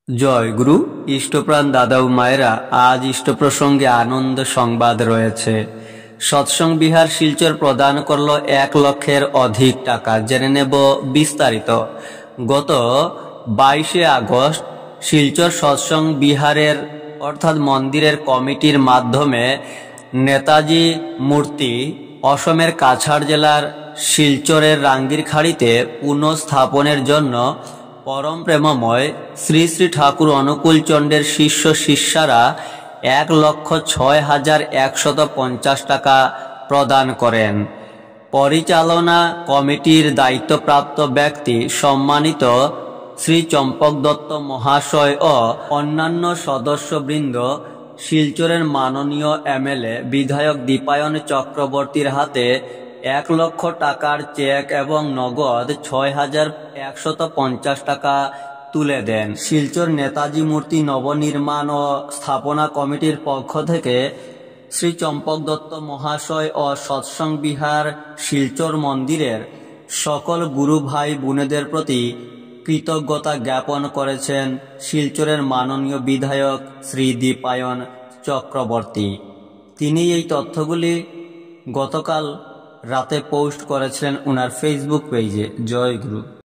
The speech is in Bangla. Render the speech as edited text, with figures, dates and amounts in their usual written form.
জয় গুরু। ইষ্টপ্রাণ দাদা ও মায়েরা, আজ ইষ্ট প্রসঙ্গে আনন্দ সংবাদ রয়েছে। সৎসঙ্গ বিহার শিলচর প্রদান করল 1 লক্ষের অধিক টাকা। জেনে নেব বিস্তারিত। গত 22শে আগস্ট শিলচর সৎসঙ্গ বিহারের অর্থাৎ মন্দিরের কমিটির মাধ্যমে নেতাজি মূর্তি অসমের কাছাড় জেলার শিলচরের রাঙ্গিরখাড়িতে পুনঃস্থাপনের জন্য পরম প্রেমময় শ্রী শ্রী ঠাকুর অনুকূল চন্দ্রের শিষ্য শিষ্যারা 1,06,150 টাকা প্রদান করেন। পরিচালনা কমিটির দায়িত্বপ্রাপ্ত ব্যক্তি সম্মানিত শ্রী চম্পক দত্ত মহাশয় ও অন্যান্য সদস্যবৃন্দ শিলচরের মাননীয় এমএলএ বিধায়ক দীপায়ন চক্রবর্তীর হাতে 1 লক্ষ টাকার চেক এবং নগদ 6,150 টাকা তুলে দেন। শিলচর নেতাজি মূর্তি নবনির্মাণ ও স্থাপনা কমিটির পক্ষ থেকে শ্রী চম্পক দত্ত মহাশয় ও সৎসঙ্গ বিহার শিলচর মন্দিরের সকল গুরু ভাই বোনেদের প্রতি কৃতজ্ঞতা জ্ঞাপন করেছেন শিলচরের মাননীয় বিধায়ক শ্রী দীপায়ন চক্রবর্তী। তিনি এই তথ্যগুলি গতকাল রাতে পোস্ট করেছিলেন ওনার ফেসবুক পেজে। জয় গুরু।